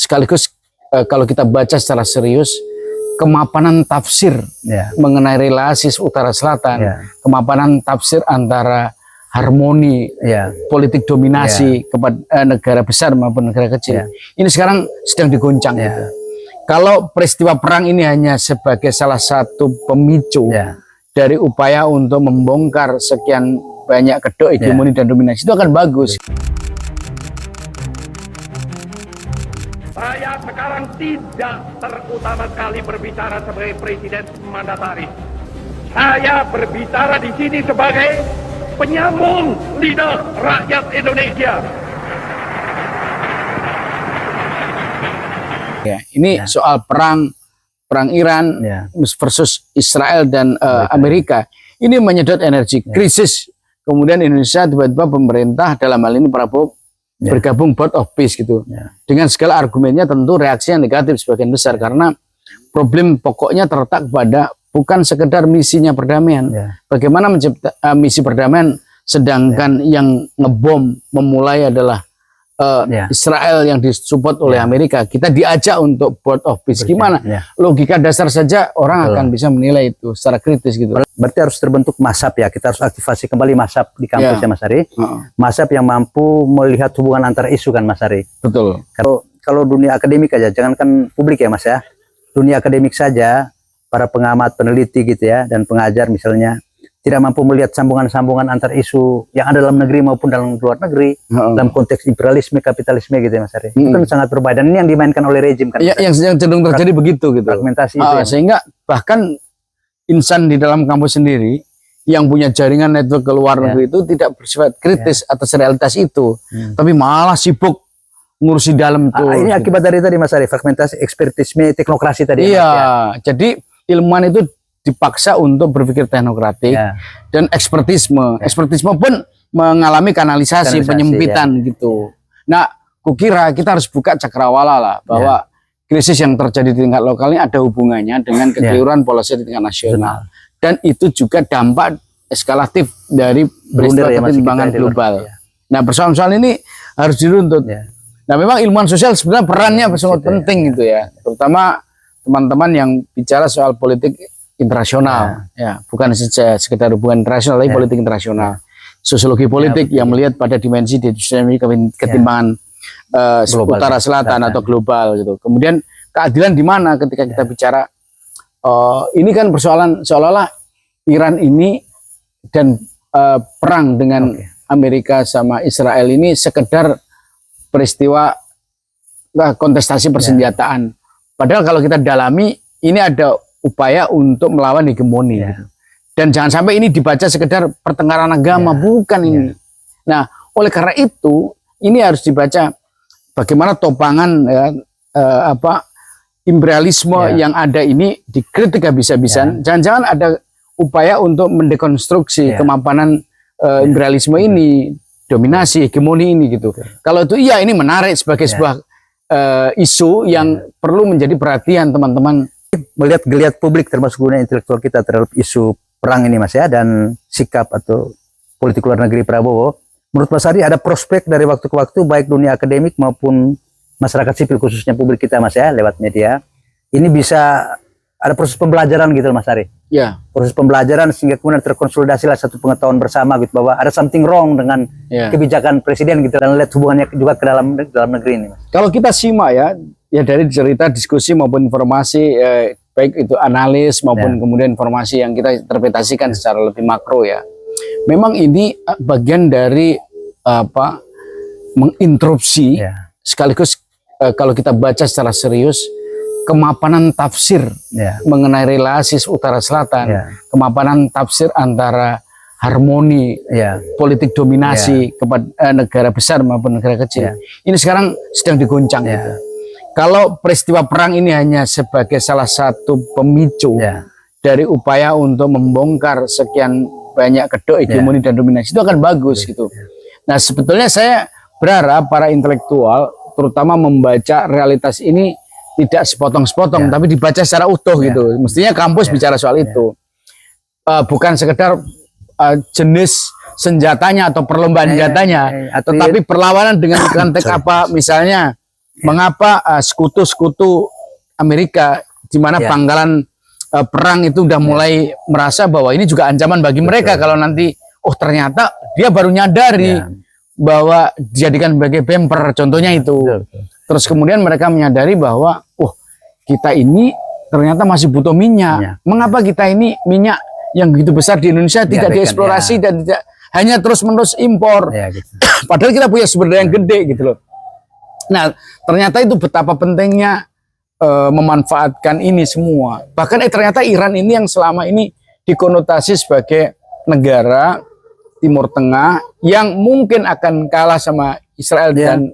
sekaligus kalau kita baca secara serius kemapanan tafsir mengenai relasi utara selatan, kemapanan tafsir antara harmoni politik dominasi kepada negara besar maupun negara kecil. Ini sekarang sedang diguncang. Kalau peristiwa perang ini hanya sebagai salah satu pemicu dari upaya untuk membongkar sekian banyak kedok hegemoni dan dominasi, itu akan bagus. Saya sekarang tidak terutama sekali berbicara sebagai presiden mandataris. Saya berbicara di sini sebagai penyambung lidah rakyat Indonesia. Ini soal perang Iran versus Israel dan Amerika. Ini menyedot energi, krisis. Kemudian Indonesia tiba-tiba pemerintah dalam hal ini Prabowo bergabung board of peace gitu. Dengan segala argumennya tentu reaksi yang negatif sebagian besar karena problem pokoknya terletak pada bukan sekedar misinya perdamaian. Bagaimana mencipta misi perdamaian sedangkan yang ngebom memulai adalah Israel yang disupport oleh Amerika. Kita diajak untuk board of peace. Gimana? Logika dasar saja orang akan bisa menilai itu secara kritis gitu. Berarti harus terbentuk masab ya. Kita harus aktifasi kembali masab di kampus ya Mas Ari. Masab yang mampu melihat hubungan antara isu kan Mas Ari. Betul. Kalau dunia akademik aja, jangankan publik ya Mas ya. Dunia akademik saja, para pengamat, peneliti gitu ya, dan pengajar misalnya tidak mampu melihat sambungan-sambungan antar isu yang ada dalam negeri maupun dalam luar negeri dalam konteks imperialisme, kapitalisme gitu ya Mas Ari. Itu kan sangat berbahaya dan ini yang dimainkan oleh rejim kan. Ya, yang cenderung terjadi begitu gitu. Fragmentasi itu sehingga bahkan insan di dalam kampus sendiri yang punya jaringan network ke luar negeri itu tidak bersifat kritis atas realitas itu, tapi malah sibuk ngurusi dalam tuh. Ini akibat dari tadi Mas Ari, fragmentasi, ekspertisme, teknokrasi tadi. Iya, jadi ilmuwan itu dipaksa untuk berpikir teknokratik dan ekspertisme. Ekspertisme pun mengalami kanalisasi penyempitan gitu. Nah, kukira kita harus buka cakrawala lah bahwa krisis yang terjadi di tingkat lokal ini ada hubungannya dengan kekeliruan polisi di tingkat nasional. Dan itu juga dampak eskalatif dari peristiwa ketimpangan global. Nah, persoalan-persoalan ini harus diruntut. Nah, memang ilmuwan sosial sebenarnya perannya sangat penting gitu ya. Terutama teman-teman yang bicara soal politik internasional, bukan saja sekedar hubungan internasional, tapi politik internasional, sosiologi politik yang melihat pada dimensi ketimpangan utara selatan atau global gitu. Kemudian keadilan di mana ketika kita bicara ini kan persoalan seolah-olah Iran ini dan perang dengan Amerika sama Israel ini sekedar peristiwa kontestasi persenjataan. Padahal kalau kita dalami ini ada upaya untuk melawan hegemoni gitu. Dan jangan sampai ini dibaca sekedar pertengkaran agama, bukan ini. Nah, oleh karena itu ini harus dibaca bagaimana topangan imperialisme yang ada ini dikritik habis-habisan. Jangan-jangan ada upaya untuk mendekonstruksi kemapanan imperialisme ini, dominasi, hegemoni ini gitu. Kalau itu iya, ini menarik sebagai sebuah isu yang perlu menjadi perhatian teman-teman. Melihat geliat publik termasuk dunia intelektual kita terhadap isu perang ini Mas ya, dan sikap atau politik luar negeri Prabowo, menurut Mas Ari ada prospek dari waktu ke waktu baik dunia akademik maupun masyarakat sipil khususnya publik kita Mas ya lewat media ini bisa ada proses pembelajaran gitu Mas Ari. Proses pembelajaran sehingga kemudian terkonsolidasilah satu pengetahuan bersama gitu bahwa ada something wrong dengan kebijakan presiden gitu dan lihat hubungannya juga ke dalam negeri ini Mas. Kalau kita simak ya dari cerita diskusi maupun informasi baik itu analis maupun kemudian informasi yang kita interpretasikan secara lebih makro ya. Memang ini bagian dari menginterupsi sekaligus kalau kita baca secara serius kemapanan tafsir mengenai relasi utara selatan, kemapanan tafsir antara harmoni politik dominasi kepada negara besar maupun negara kecil. Ini sekarang sedang diguncang gitu. Kalau peristiwa perang ini hanya sebagai salah satu pemicu dari upaya untuk membongkar sekian banyak kedok hegemoni dan dominasi, itu akan bagus gitu. Nah, sebetulnya saya berharap para intelektual terutama membaca realitas ini tidak sepotong-sepotong, tapi dibaca secara utuh gitu. Mestinya kampus bicara soal itu. Bukan sekedar jenis senjatanya atau perlombaan senjatanya, tetapi perlawanan dengan konteks apa misalnya Mengapa sekutu-sekutu Amerika di mana pangkalan perang itu udah mulai merasa bahwa ini juga ancaman bagi mereka kalau nanti ternyata dia baru nyadari bahwa dijadikan sebagai bumper contohnya itu. Terus kemudian mereka menyadari bahwa kita ini ternyata masih butuh minyak. Mengapa kita ini minyak yang begitu besar di Indonesia tidak dieksplorasi dan tidak hanya terus-menerus impor. Gitu. Padahal kita punya sumber daya yang gede gitu loh. Nah, ternyata itu betapa pentingnya memanfaatkan ini semua. Bahkan ternyata Iran ini yang selama ini dikonotasi sebagai negara Timur Tengah yang mungkin akan kalah sama Israel dan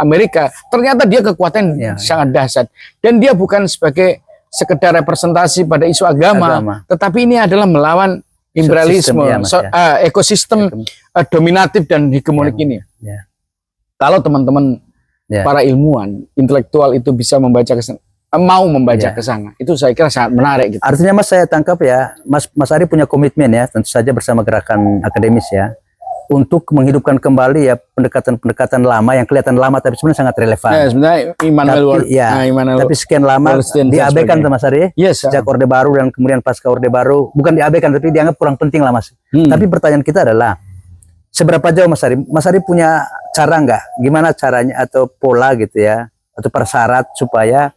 Amerika. Ternyata dia kekuatan sangat dahsyat. Dan dia bukan sebagai sekedar representasi pada isu agama. Tetapi ini adalah melawan imperialisme, ekosistem dominatif dan hegemonik ini. Kalau teman-teman para ilmuwan, intelektual itu bisa membaca mau membaca ke sana, itu saya kira sangat menarik. Gitu. Artinya Mas, saya tangkap ya, Mas Ari punya komitmen ya, tentu saja bersama gerakan akademis ya, untuk menghidupkan kembali ya pendekatan-pendekatan lama yang kelihatan lama tapi sebenarnya sangat relevan. Sebenarnya tapi sekian lama diabaikan Mas Ari. Sejak Orde Baru dan kemudian pasca Orde Baru, bukan diabaikan tapi dianggap kurang penting lah Mas. Tapi pertanyaan kita adalah seberapa jauh Mas Ari punya cara nggak? Gimana caranya atau pola gitu ya, atau persyarat supaya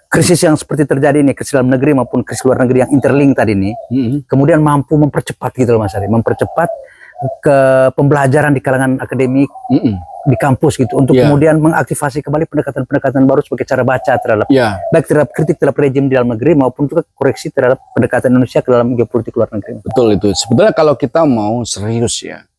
krisis yang seperti terjadi ini, krisis dalam negeri maupun krisis luar negeri yang interlink tadi ini, kemudian mampu mempercepat gitu loh Mas Ari, mempercepat ke pembelajaran di kalangan akademik, di kampus gitu, untuk kemudian mengaktifasi kembali pendekatan-pendekatan baru sebagai cara baca terhadap baik terhadap kritik terhadap rejim di dalam negeri maupun juga koreksi terhadap pendekatan Indonesia ke dalam geopolitik luar negeri. Betul itu. Sebetulnya kalau kita mau serius ya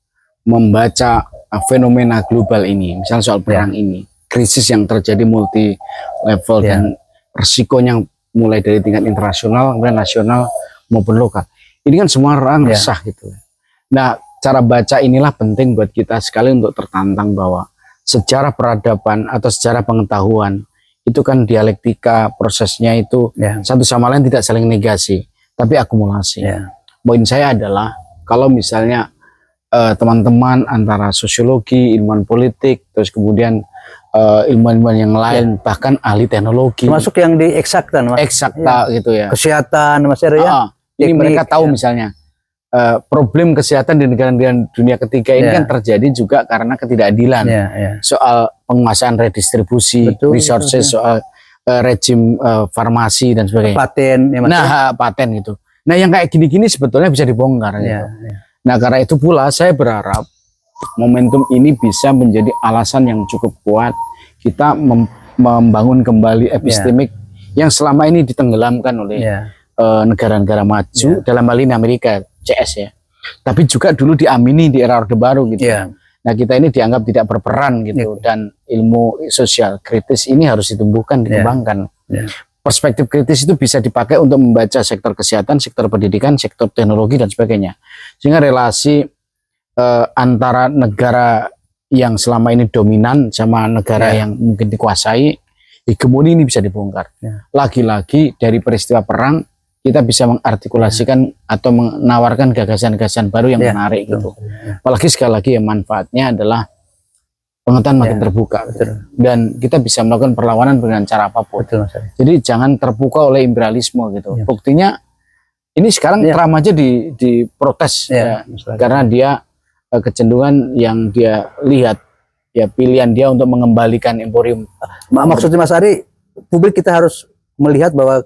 membaca fenomena global ini, misalnya soal perang ini, krisis yang terjadi multi level dan resikonya mulai dari tingkat internasional, kemudian nasional maupun lokal. Ini kan semua orang resah gitu. Nah, cara baca inilah penting buat kita sekali untuk tertantang bahwa sejarah peradaban atau sejarah pengetahuan itu kan dialektika, prosesnya itu satu sama lain tidak saling negasi, tapi akumulasi. Poin saya adalah kalau misalnya teman-teman antara sosiologi, ilmuwan politik, terus kemudian ilmuwan-ilmuwan yang lain, bahkan ahli teknologi, termasuk yang di eksakta, gitu ya, kesehatan, Mas Ari ya. Ini mereka tahu misalnya problem kesehatan di negara-negara dunia ketiga ini kan terjadi juga karena ketidakadilan soal penguasaan redistribusi resources, soal rejim farmasi dan sebagainya, paten, paten gitu. Nah, yang kayak gini-gini sebetulnya bisa dibongkar gitu. Nah, karena itu pula saya berharap momentum ini bisa menjadi alasan yang cukup kuat kita membangun kembali epistemik yang selama ini ditenggelamkan oleh negara-negara maju, dalam hal ini Amerika, CS ya. Tapi juga dulu diamini di era Orde Baru gitu. Nah, kita ini dianggap tidak berperan gitu, dan ilmu sosial kritis ini harus ditumbuhkan, dikembangkan. Perspektif kritis itu bisa dipakai untuk membaca sektor kesehatan, sektor pendidikan, sektor teknologi dan sebagainya. Sehingga relasi antara negara yang selama ini dominan sama negara yang mungkin dikuasai, hegemoni ini bisa dibongkar. Lagi-lagi dari peristiwa perang kita bisa mengartikulasikan atau menawarkan gagasan-gagasan baru yang menarik gitu. Apalagi sekali lagi ya, manfaatnya adalah pengetahuan makin terbuka, dan kita bisa melakukan perlawanan dengan cara apapun. Jadi jangan terpukau oleh imperialisme gitu. Buktinya ini sekarang Trump aja diprotes karena dia kecenderungan yang dia lihat ya, pilihan dia untuk mengembalikan emporium. Maksudnya Mas Ari, publik kita harus melihat bahwa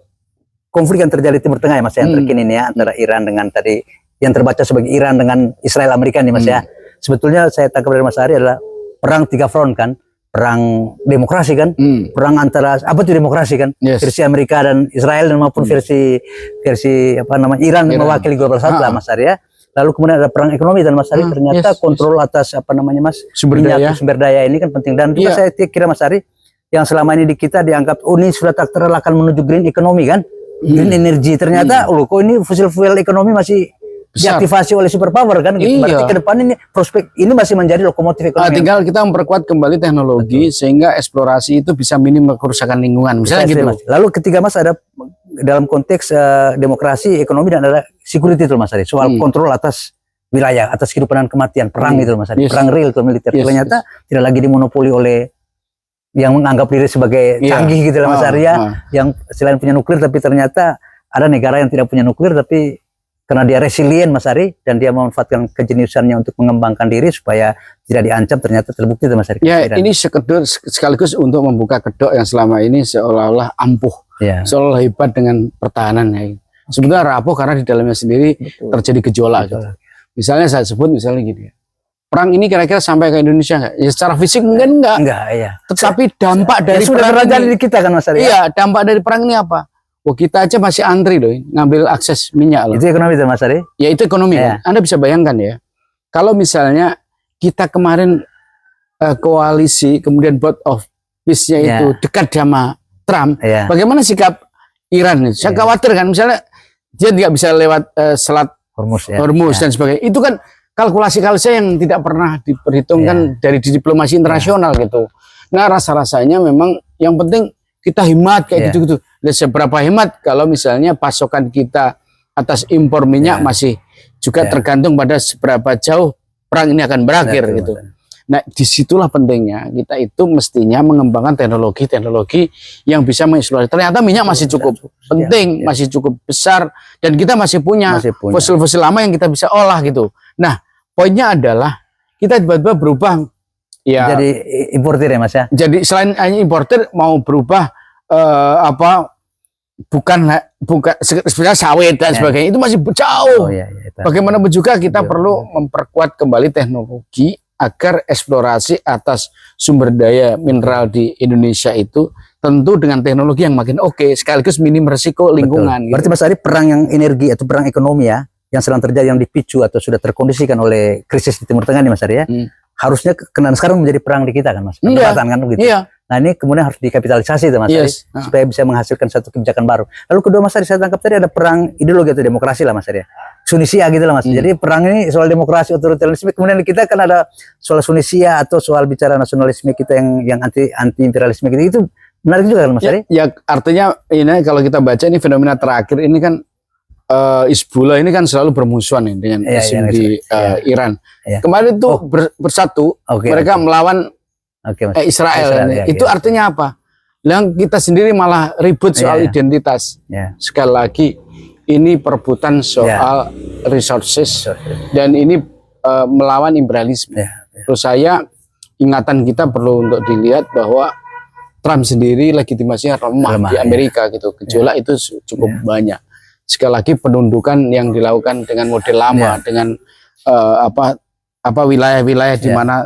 konflik yang terjadi di Timur Tengah ya Mas, yang terkini ini ya, antara Iran dengan tadi yang terbaca sebagai Iran dengan Israel Amerika nih Mas ya. Sebetulnya saya tangkap dari Mas Ari adalah perang 3 front kan, perang demokrasi kan, perang antara apa itu demokrasi kan, versi Amerika dan Israel dan maupun versi apa namanya Iran mewakili global South lah Mas Ari ya. Lalu kemudian ada perang ekonomi dan Mas Ari ternyata kontrol atas apa namanya Mas, sumber daya ini kan penting. Dan juga saya kira Mas Ari yang selama ini di kita dianggap ini sudah tak terelakkan menuju green economy kan, green energy, ternyata loh kok ini fossil fuel ekonomi masih diaktifasi oleh superpower kan gitu. Berarti ke depan ini prospek ini masih menjadi lokomotif ekonomi. Tinggal kita memperkuat kembali teknologi sehingga eksplorasi itu bisa minim kerusakan lingkungan misalnya gitu. Mas. Lalu ketiga Mas ada dalam konteks demokrasi, ekonomi dan ada security itu Mas Ari, soal kontrol atas wilayah, atas kehidupan dan kematian, perang itu Mas Ari, perang real itu militer. Ternyata tidak lagi dimonopoli oleh yang menganggap diri sebagai canggih gitu lah Mas Arya, yang selain punya nuklir tapi ternyata ada negara yang tidak punya nuklir tapi karena dia resilient Mas Ari dan dia memanfaatkan kejeniusannya untuk mengembangkan diri supaya tidak diancam, ternyata terbukti Mas Ari. Ya, ini sekaligus untuk membuka kedok yang selama ini seolah-olah ampuh, seolah hebat dengan pertahanannya. Sebenarnya rapuh karena di dalamnya sendiri terjadi gejolak. Gitu. Misalnya saya sebut misalnya gini, perang ini kira-kira sampai ke Indonesia nggak? Ya secara fisik mungkin enggak. Tetapi dampak dari sudah terjadi di kita kan Mas Ari. Iya, dampak dari perang ini apa? Oh, kita aja masih antri loh ngambil akses minyak loh. Itu ekonomi Mas Ari? Ya itu ekonomi kan. Anda bisa bayangkan ya. Kalau misalnya kita kemarin koalisi kemudian board of peace-nya itu dekat sama Trump, bagaimana sikap Iran? Saya khawatir kan misalnya dia tidak bisa lewat Selat Hormuz dan sebagainya. Itu kan kalkulasi-kalkulasi yang tidak pernah diperhitungkan dari diplomasi internasional gitu. Nah rasa-rasanya memang yang penting kita hemat kayak gitu-gitu. Dan seberapa hemat kalau misalnya pasokan kita atas impor minyak masih juga tergantung pada seberapa jauh perang ini akan berakhir gitu. Nah disitulah pentingnya kita itu mestinya mengembangkan teknologi-teknologi yang bisa mengeksplorasi. Ternyata minyak masih cukup penting, masih cukup besar, dan kita masih punya fosil-fosil lama yang kita bisa olah gitu. Nah poinnya adalah kita tiba-tiba berubah. Ya, jadi importir ya Mas ya. Jadi selain hanya importir mau berubah bukan sebenarnya sawit dan sebagainya itu masih jauh. Bagaimanapun juga kita perlu memperkuat kembali teknologi agar eksplorasi atas sumber daya mineral di Indonesia itu tentu dengan teknologi yang makin oke, sekaligus minim resiko lingkungan. Berarti Mas Ari, perang yang energi atau perang ekonomi ya yang sedang terjadi, yang dipicu atau sudah terkondisikan oleh krisis di Timur Tengah nih Mas Ari ya. Harusnya karena sekarang menjadi perang di kita kan Mas. Pendapatan kan begitu. Nah ini kemudian harus dikapitalisasi itu Mas Ari, supaya bisa menghasilkan satu kebijakan baru. Lalu kedua Mas Ari, saya tangkap tadi ada perang ideologi atau demokrasi lah Mas Ari. Sunisia gitu lah Mas. Jadi perang ini soal demokrasi, otoritarianisme, kemudian kita kan ada soal Sunisia atau soal bicara nasionalisme kita yang anti imperialisme kita, itu menarik juga kan Mas Ari? Ya artinya ini kalau kita baca ini fenomena terakhir ini kan Hizbullah ini kan selalu bermusuhan nih dengan di Iran. Kemarin itu bersatu, mereka melawan Israel. Itu artinya apa? Yang kita sendiri malah ribut soal identitas. Sekali lagi ini perebutan soal resources dan ini melawan imperialisme. Terus saya ingatan kita perlu untuk dilihat bahwa Trump sendiri legitimasinya lemah di Amerika gitu. Gejolak itu cukup banyak. Sekali lagi penundukan yang dilakukan dengan model lama, dengan wilayah-wilayah di mana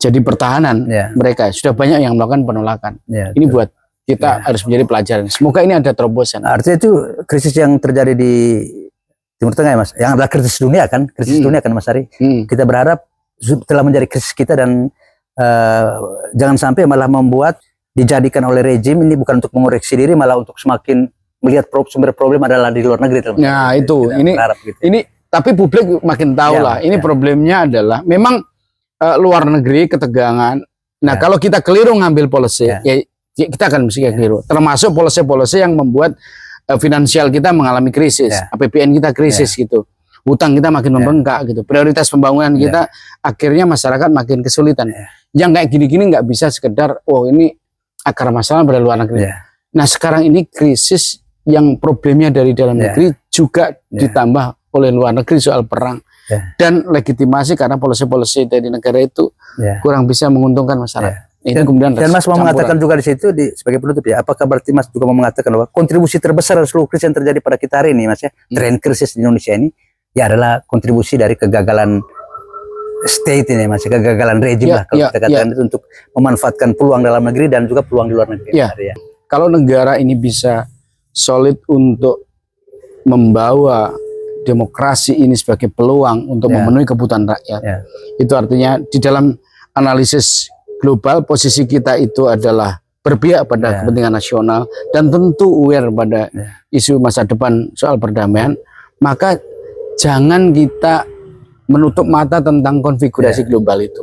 jadi pertahanan mereka sudah banyak yang melakukan penolakan. Ini buat kita harus menjadi pelajaran. Semoga ini ada terobosan. Artinya itu krisis yang terjadi di Timur Tengah ya Mas, yang adalah krisis dunia kan, dunia kan Mas Ari. Kita berharap telah menjadi krisis kita dan jangan sampai malah membuat dijadikan oleh rejim ini bukan untuk mengoreksi diri, malah untuk semakin melihat sumber problem adalah di luar negeri. Nah itu ini tapi publik makin tahu lah. Ini problemnya adalah memang luar negeri ketegangan. Nah kalau kita keliru ngambil policy, ya kita akan mesti keliru. Termasuk policy-policy yang membuat finansial kita mengalami krisis, APBN kita krisis gitu, hutang kita makin membengkak gitu, prioritas pembangunan kita akhirnya masyarakat makin kesulitan. Yang kayak gini-gini nggak bisa sekedar ini akar masalah pada luar negeri. Nah sekarang ini krisis yang problemnya dari dalam negeri juga ditambah oleh luar negeri soal perang dan legitimasi karena polisi-polisi dari negara itu kurang bisa menguntungkan masyarakat. Dan Mas mau mengatakan juga di situ sebagai penutup ya, apakah berarti Mas juga mau mengatakan bahwa kontribusi terbesar dari seluruh krisis yang terjadi pada kita hari ini Mas ya, tren krisis di Indonesia ini ya adalah kontribusi dari kegagalan state ini Mas, kegagalan rejim lah kalau kita katakan itu untuk memanfaatkan peluang dalam negeri dan juga peluang di luar negeri. Kalau negara ini bisa solid untuk membawa demokrasi ini sebagai peluang untuk memenuhi kebutuhan rakyat, itu artinya di dalam analisis global posisi kita itu adalah berpihak pada kepentingan nasional dan tentu aware pada isu masa depan soal perdamaian, maka jangan kita menutup mata tentang konfigurasi global itu.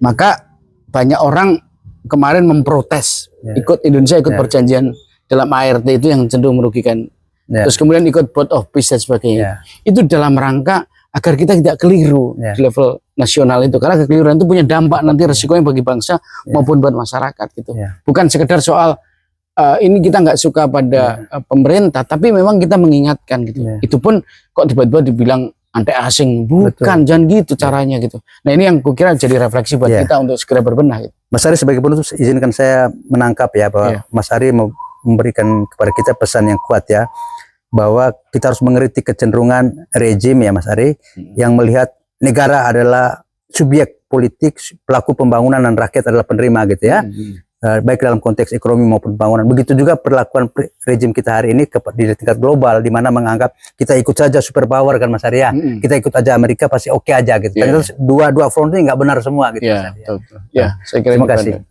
Maka banyak orang kemarin memprotes Indonesia ikut perjanjian dalam ART itu yang cenderung merugikan. Terus kemudian ikut board of peace dan sebagainya. Itu dalam rangka agar kita tidak keliru di level nasional itu, karena kekeliruan itu punya dampak nanti resikonya bagi bangsa maupun buat masyarakat gitu. Bukan sekedar soal ini kita nggak suka pada pemerintah, tapi memang kita mengingatkan gitu. Itu pun kok tiba-tiba dibilang anti asing, bukan, jangan gitu caranya gitu. Nah ini yang kukira jadi refleksi buat kita untuk segera berbenah gitu. Mas Ari sebagai penutup izinkan saya menangkap ya bahwa Mas Ari memberikan kepada kita pesan yang kuat ya, bahwa kita harus mengkritik kecenderungan rejim ya Mas Ari, yang melihat negara adalah subjek politik, pelaku pembangunan, dan rakyat adalah penerima gitu ya. Baik dalam konteks ekonomi maupun pembangunan. Begitu juga perlakuan rejim kita hari ini di tingkat global, di mana menganggap kita ikut saja superpower kan Mas Ari ya. Kita ikut aja Amerika pasti oke aja gitu. Ternyata dua front ini nggak benar semua gitu. Mas Ari, Ya, saya kira terima kasih.